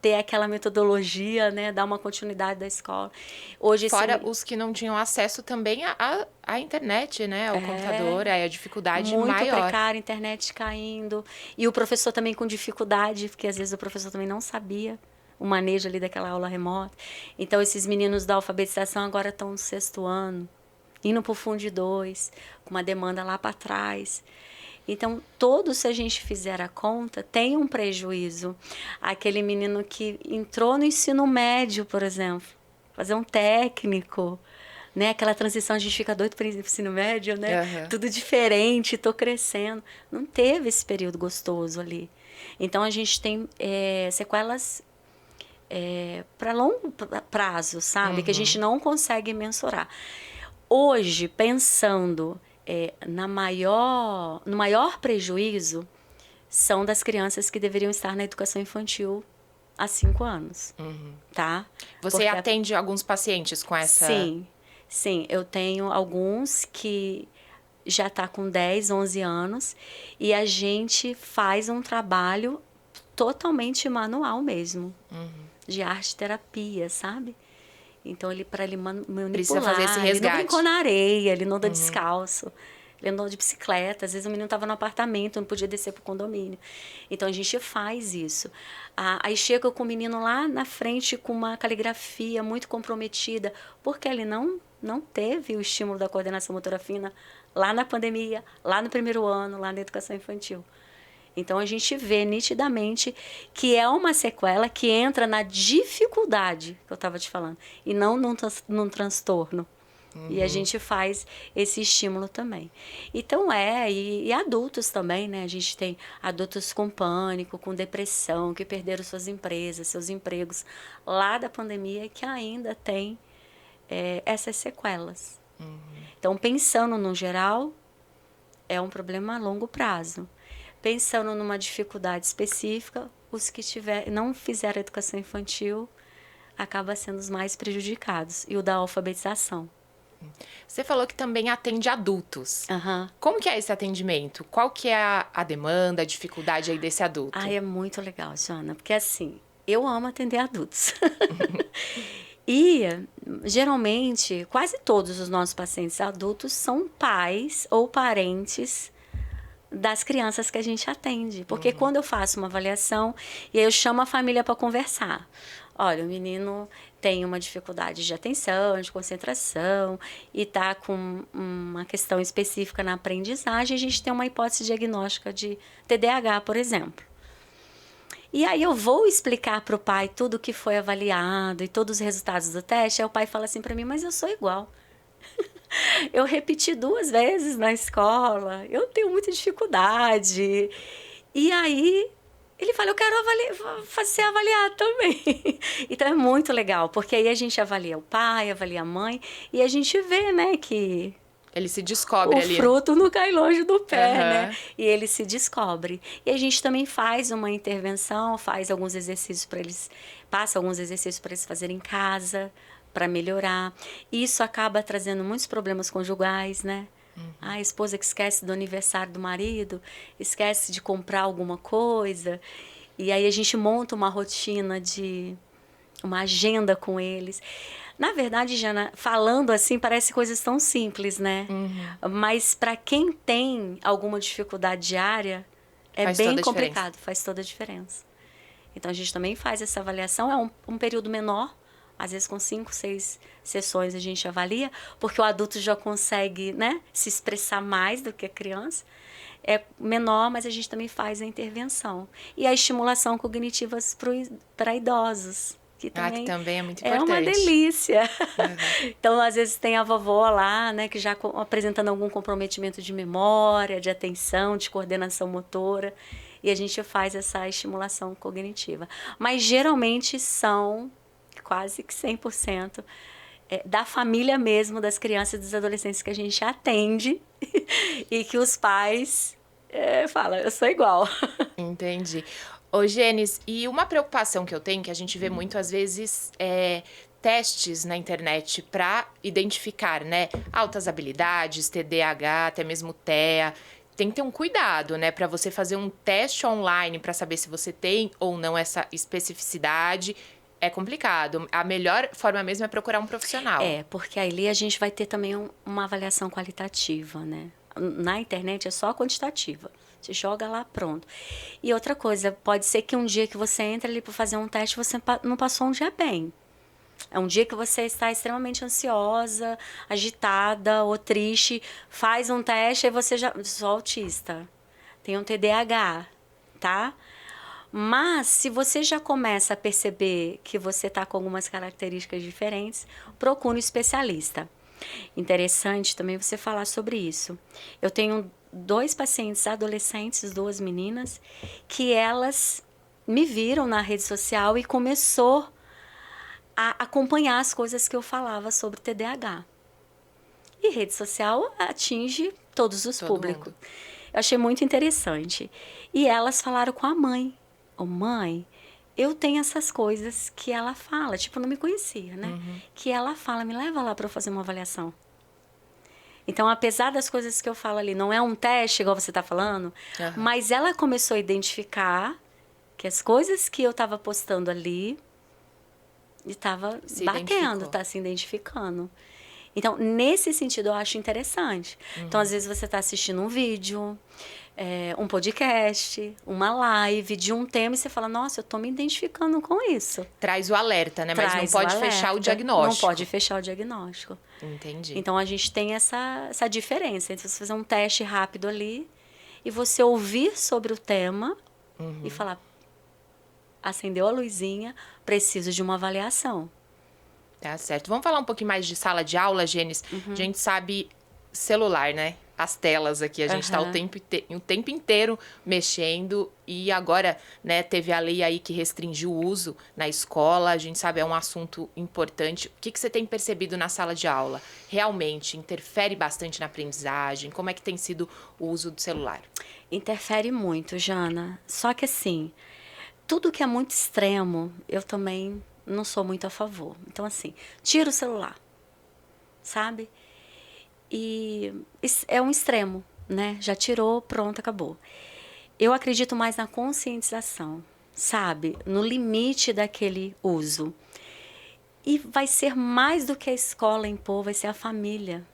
ter aquela metodologia, né, dar uma continuidade da escola. Hoje fora os que não tinham acesso também à internet, né, ao computador, a dificuldade muito maior. Muito precária, a internet caindo, e o professor também com dificuldade, porque às vezes o professor também não sabia o manejo ali daquela aula remota. Então esses meninos da alfabetização agora estão no 6º ano, indo para o Fundo 2, com uma demanda lá para trás. Então, se a gente fizer a conta, tem um prejuízo. Aquele menino que entrou no ensino médio, por exemplo, fazer um técnico, né? Aquela transição, a gente fica doido para o ensino médio, né? Uhum. Tudo diferente, tô crescendo. Não teve esse período gostoso ali. Então, a gente tem sequelas para longo prazo, sabe? Que a gente não consegue mensurar. Hoje, pensando no maior prejuízo, são das crianças que deveriam estar na educação infantil há 5 anos, tá? Você Porque atende alguns pacientes com essa... Sim, eu tenho alguns que já tá com 10, 11 anos e a gente faz um trabalho totalmente manual mesmo, de arte terapia, sabe? Então, para ele Precisa manipular, fazer esse ele não brincou resgate. na areia, ele não andou descalço, ele andou de bicicleta, às vezes o menino estava no apartamento, não podia descer para o condomínio. Então, a gente faz isso. Aí chega com o menino lá na frente com uma caligrafia muito comprometida, porque ele não teve o estímulo da coordenação motora fina lá na pandemia, lá no primeiro ano, lá na educação infantil. Então, a gente vê nitidamente que é uma sequela que entra na dificuldade que eu estava te falando, e não num transtorno. E a gente faz esse estímulo também. Então, e adultos também, né? A gente tem adultos com pânico, com depressão, que perderam suas empresas, seus empregos lá da pandemia, que ainda tem essas sequelas. Então, pensando no geral, é um problema a longo prazo. Pensando numa dificuldade específica, os que não fizeram educação infantil acabam sendo os mais prejudicados. E o da alfabetização. Você falou que também atende adultos. Uhum. Como que é esse atendimento? Qual que é a demanda, a dificuldade aí desse adulto? É muito legal, Joana, porque assim, eu amo atender adultos. E, geralmente, quase todos os nossos pacientes adultos são pais ou parentes das crianças que a gente atende. Porque quando eu faço uma avaliação, e aí eu chamo a família para conversar. Olha, o menino tem uma dificuldade de atenção, de concentração, e está com uma questão específica na aprendizagem, a gente tem uma hipótese diagnóstica de TDAH, por exemplo. E aí eu vou explicar para o pai tudo o que foi avaliado e todos os resultados do teste, aí o pai fala assim para mim, mas eu sou igual. Eu repeti 2 vezes na escola, eu tenho muita dificuldade. E aí ele fala, eu quero ser avaliado também. Então é muito legal, porque aí a gente avalia o pai, avalia a mãe, e a gente vê, né, que ele se descobre ali. O fruto não cai longe do pé, né? E ele se descobre. E a gente também faz uma intervenção, faz alguns exercícios para eles, passa alguns exercícios para eles fazerem em casa, para melhorar. Isso acaba trazendo muitos problemas conjugais, né? A esposa que esquece do aniversário do marido, esquece de comprar alguma coisa. E aí a gente monta uma rotina uma agenda com eles. Na verdade, Jana, falando assim, parece coisas tão simples, né? Mas para quem tem alguma dificuldade diária, é bem complicado, faz toda a diferença. Então, a gente também faz essa avaliação, é um período menor, às vezes com 5, 6 sessões a gente avalia, porque o adulto já consegue, né, se expressar mais do que a criança. É menor, mas a gente também faz a intervenção. E a estimulação cognitiva para idosos. Que também é muito importante. É uma delícia. Então, às vezes tem a vovó lá, né, que já apresentando algum comprometimento de memória, de atenção, de coordenação motora, e a gente faz essa estimulação cognitiva. Mas geralmente são quase que 100% da família mesmo, das crianças e dos adolescentes que a gente atende e que os pais falam, eu sou igual. Entendi. Ô, Gênis, e uma preocupação que eu tenho, que a gente vê muito às vezes, testes na internet para identificar, né, altas habilidades, TDAH, até mesmo TEA. Tem que ter um cuidado, né, para você fazer um teste online para saber se você tem ou não essa especificidade. É complicado. A melhor forma mesmo é procurar um profissional. Porque ali a gente vai ter também uma avaliação qualitativa, né? Na internet é só quantitativa. Você joga lá, pronto. E outra coisa, pode ser que um dia que você entra ali para fazer um teste, você não passou um dia bem. É um dia que você está extremamente ansiosa, agitada ou triste, faz um teste e você já... Sou autista, tenho um TDAH, tá? Mas, se você já começa a perceber que você está com algumas características diferentes, procure um especialista. Interessante também você falar sobre isso. Eu tenho 2 pacientes adolescentes, 2 meninas, que elas me viram na rede social e começou a acompanhar as coisas que eu falava sobre TDAH. E rede social atinge todos os públicos. Eu achei muito interessante. E elas falaram com a mãe. Ô, mãe, eu tenho essas coisas que ela fala. Tipo, não me conhecia, né? Que ela fala, me leva lá para eu fazer uma avaliação. Então, apesar das coisas que eu falo ali, não é um teste, igual você está falando, mas ela começou a identificar que as coisas que eu estava postando ali estava batendo, tá se identificando. Então, nesse sentido, eu acho interessante. Então, às vezes, você está assistindo um vídeo, um podcast, uma live de um tema e você fala, nossa, eu estou me identificando com isso. Traz o alerta, né? Mas não pode fechar o diagnóstico. Não pode fechar o diagnóstico. Entendi. Então, a gente tem essa diferença entre você fazer um teste rápido ali e você ouvir sobre o tema e falar, acendeu a luzinha, preciso de uma avaliação. Tá certo. Vamos falar um pouquinho mais de sala de aula, Gênesis? A gente sabe celular, né? As telas aqui, a gente tá o tempo inteiro mexendo e agora, né, teve a lei aí que restringiu o uso na escola, a gente sabe, é um assunto importante. O que você tem percebido na sala de aula? Realmente interfere bastante na aprendizagem? Como é que tem sido o uso do celular? Interfere muito, Jana. Só que assim, tudo que é muito extremo, eu também não sou muito a favor. Então assim, tira o celular, sabe? E é um extremo, né? Já tirou, pronto, acabou. Eu acredito mais na conscientização, sabe? No limite daquele uso. E vai ser mais do que a escola impor, vai ser a família.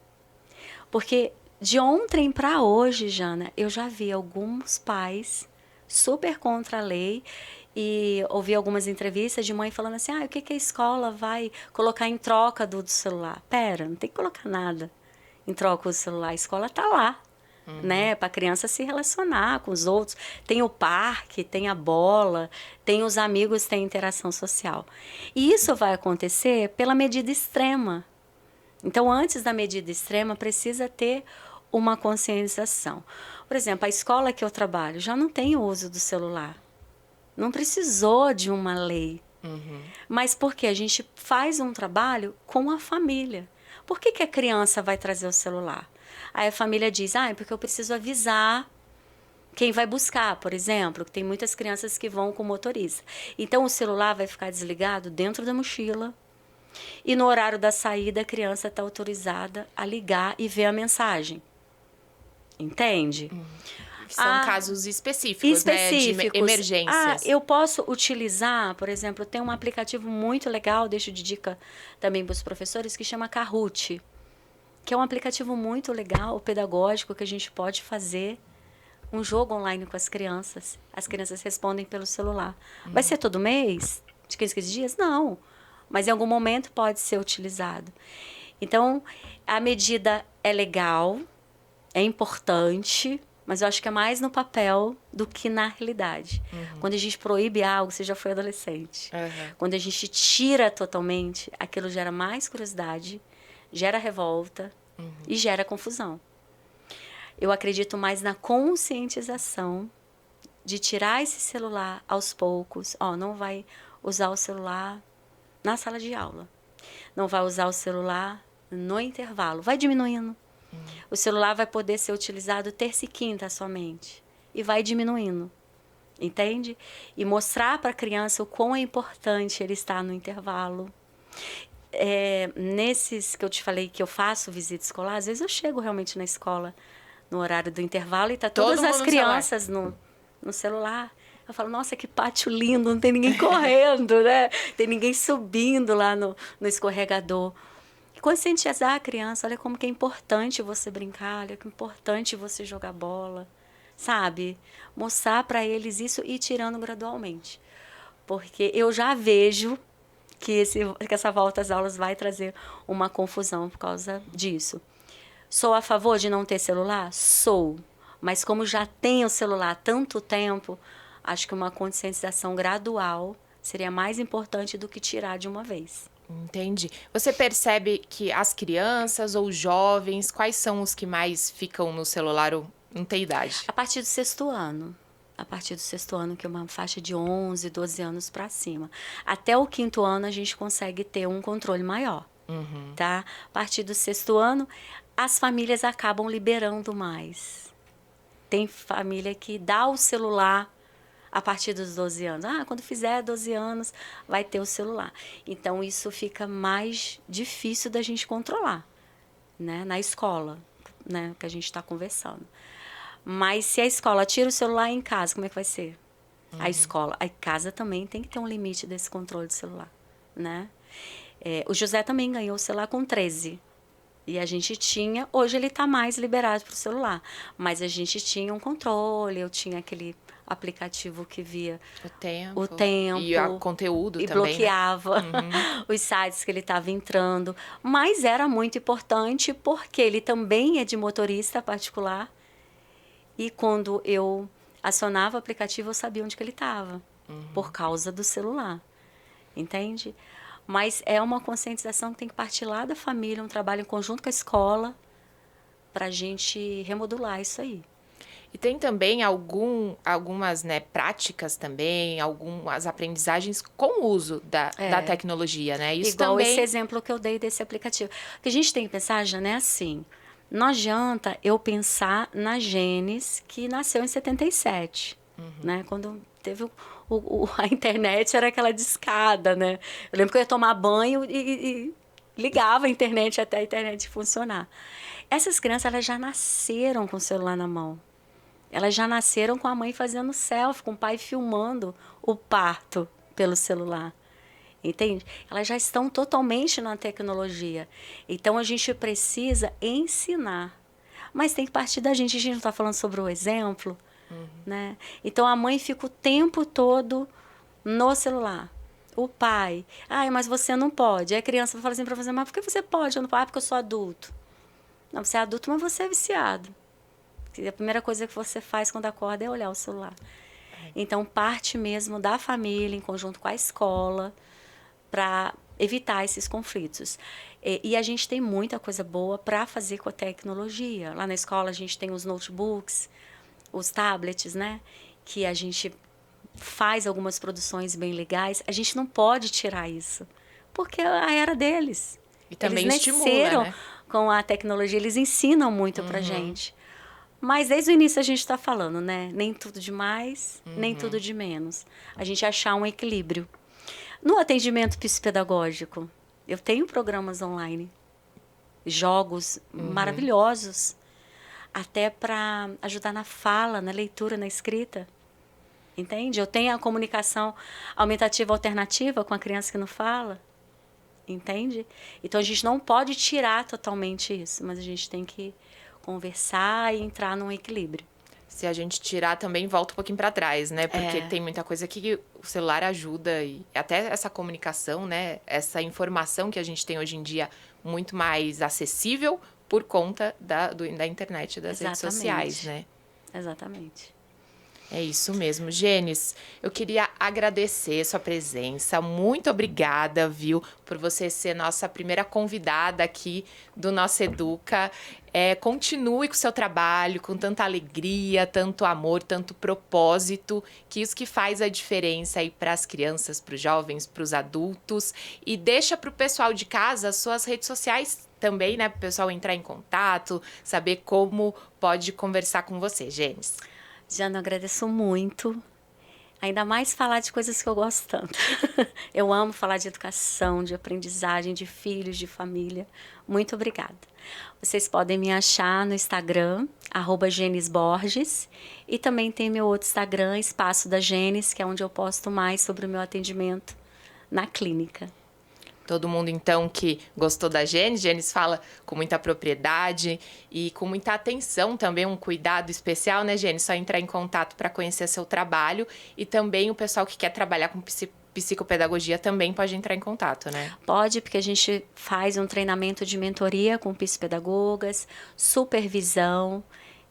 Porque de ontem para hoje, Jana, eu já vi alguns pais super contra a lei e ouvi algumas entrevistas de mãe falando assim, o que a escola vai colocar em troca do celular? Pera, não tem que colocar nada em troca do celular. A escola está lá, né? Para a criança se relacionar com os outros. Tem o parque, tem a bola, tem os amigos, tem interação social. E isso vai acontecer pela medida extrema. Então, antes da medida extrema, precisa ter uma conscientização. Por exemplo, a escola que eu trabalho já não tem o uso do celular. Não precisou de uma lei. Mas porque a gente faz um trabalho com a família. Por que a criança vai trazer o celular? Aí a família diz, é porque eu preciso avisar quem vai buscar, por exemplo, que tem muitas crianças que vão com o motorista. Então, o celular vai ficar desligado dentro da mochila e no horário da saída a criança está autorizada a ligar e ver a mensagem. Entende? São casos específicos, né? De emergências. Eu posso utilizar, por exemplo, tem um aplicativo muito legal, deixo de dica também para os professores, que chama Kahoot, que é um aplicativo muito legal, pedagógico, que a gente pode fazer um jogo online com as crianças. As crianças respondem pelo celular. Vai ser todo mês? De 15 dias? Não. Mas em algum momento pode ser utilizado. Então, a medida é legal, é importante, mas eu acho que é mais no papel do que na realidade. Quando a gente proíbe algo, você já foi adolescente. Quando a gente tira totalmente, aquilo gera mais curiosidade, gera revolta e gera confusão. Eu acredito mais na conscientização de tirar esse celular aos poucos. Não vai usar o celular na sala de aula. Não vai usar o celular no intervalo. Vai diminuindo. O celular vai poder ser utilizado terça e quinta somente. E vai diminuindo. Entende? E mostrar para a criança o quão é importante ele estar no intervalo. Nesses que eu te falei que eu faço visita escolar, às vezes eu chego realmente na escola no horário do intervalo e tá todas as crianças no celular. Eu falo, nossa, que pátio lindo, não tem ninguém correndo, né? Tem ninguém subindo lá no escorregador. Conscientizar a criança, olha como que é importante você brincar, olha que é importante você jogar bola, sabe? Mostrar para eles isso e ir tirando gradualmente. Porque eu já vejo que essa volta às aulas vai trazer uma confusão por causa disso. Sou a favor de não ter celular? Sou. Mas como já tenho celular há tanto tempo, acho que uma conscientização gradual seria mais importante do que tirar de uma vez. Entendi. Você percebe que as crianças ou jovens, quais são os que mais ficam no celular ou não tem idade? A partir do 6º ano. A partir do 6º ano, que é uma faixa de 11, 12 anos para cima. Até o 5º ano, a gente consegue ter um controle maior. Tá? A partir do 6º ano, as famílias acabam liberando mais. Tem família que dá o celular a partir dos 12 anos. Quando fizer 12 anos, vai ter o celular. Então, isso fica mais difícil da gente controlar, né? Na escola, né? Que a gente está conversando. Mas se a escola tira o celular em casa, como é que vai ser? A casa também tem que ter um limite desse controle do celular, né? O José também ganhou o celular com 13. E a gente tinha... Hoje ele está mais liberado para o celular. Mas a gente tinha um controle, eu tinha aquele aplicativo que via o tempo e o conteúdo e também, bloqueava, né? os sites que ele estava entrando. Mas era muito importante porque ele também é de motorista particular. E quando eu acionava o aplicativo, eu sabia onde que ele estava, por causa do celular. Entende? Mas é uma conscientização que tem que partir lá da família, um trabalho em conjunto com a escola, para a gente remodular isso aí. E tem também algumas, né, práticas também, algumas aprendizagens com o uso da tecnologia, né? Isso igual também... esse exemplo que eu dei desse aplicativo. O que a gente tem que pensar, já é assim, não adianta eu pensar na Gênesis, que nasceu em 77, né? Quando teve a internet, era aquela discada, né? Eu lembro que eu ia tomar banho e ligava a internet até a internet funcionar. Essas crianças, elas já nasceram com o celular na mão. Elas já nasceram com a mãe fazendo selfie, com o pai filmando o parto pelo celular. Entende? Elas já estão totalmente na tecnologia. Então, a gente precisa ensinar. Mas tem que partir da gente. A gente não está falando sobre o exemplo, né? Então, a mãe fica o tempo todo no celular. O pai, mas você não pode. Aí a criança vai falar assim para você, mas por que você pode? Eu não posso, porque eu sou adulto. Não, você é adulto, mas você é viciado. A primeira coisa que você faz quando acorda é olhar o celular. Então, parte mesmo da família, em conjunto com a escola, para evitar esses conflitos. E a gente tem muita coisa boa para fazer com a tecnologia. Lá na escola, a gente tem os notebooks, os tablets, né? Que a gente faz algumas produções bem legais. A gente não pode tirar isso, porque é a era deles. E também eles estimula, né? Com a tecnologia, eles ensinam muito para gente. Mas desde o início a gente está falando, né? Nem tudo de mais, nem tudo de menos. A gente achar um equilíbrio. No atendimento psicopedagógico, eu tenho programas online, jogos maravilhosos, até para ajudar na fala, na leitura, na escrita. Entende? Eu tenho a comunicação aumentativa alternativa com a criança que não fala. Entende? Então, a gente não pode tirar totalmente isso, mas a gente tem que conversar e entrar num equilíbrio. Se a gente tirar, também volta um pouquinho para trás, né? Porque tem muita coisa que o celular ajuda. E até essa comunicação, né? Essa informação que a gente tem hoje em dia muito mais acessível por conta da internet, das redes sociais, né? Exatamente. É isso mesmo. Gênesis, eu queria agradecer sua presença. Muito obrigada, viu, por você ser nossa primeira convidada aqui do Nossa Educa. Continue com o seu trabalho, com tanta alegria, tanto amor, tanto propósito, que isso que faz a diferença aí para as crianças, para os jovens, para os adultos. E deixa para o pessoal de casa as suas redes sociais também, né, para o pessoal entrar em contato, saber como pode conversar com você, Gênesis. Jana, eu agradeço muito. Ainda mais falar de coisas que eu gosto tanto. Eu amo falar de educação, de aprendizagem, de filhos, de família. Muito obrigada. Vocês podem me achar no Instagram, @GenesBorges. E também tem meu outro Instagram, Espaço da Genes, que é onde eu posto mais sobre o meu atendimento na clínica. Todo mundo, então, que gostou da Gênesis. Gênesis fala com muita propriedade e com muita atenção também, um cuidado especial, né, Gênesis? Só entrar em contato para conhecer seu trabalho. E também o pessoal que quer trabalhar com psicopedagogia também pode entrar em contato, né? Pode, porque a gente faz um treinamento de mentoria com psicopedagogas, supervisão.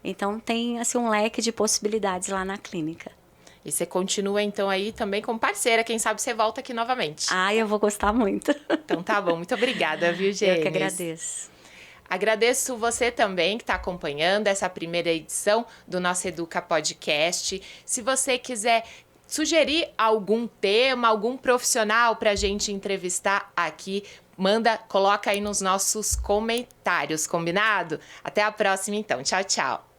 Então, tem assim, um leque de possibilidades lá na clínica. E você continua, então, aí também como parceira. Quem sabe você volta aqui novamente. Ah, eu vou gostar muito. Então tá bom. Muito obrigada, viu, Gênesis? Eu que agradeço. Agradeço você também que está acompanhando essa primeira edição do nosso Educa Podcast. Se você quiser sugerir algum tema, algum profissional para a gente entrevistar aqui, coloca aí nos nossos comentários, combinado? Até a próxima, então. Tchau, tchau.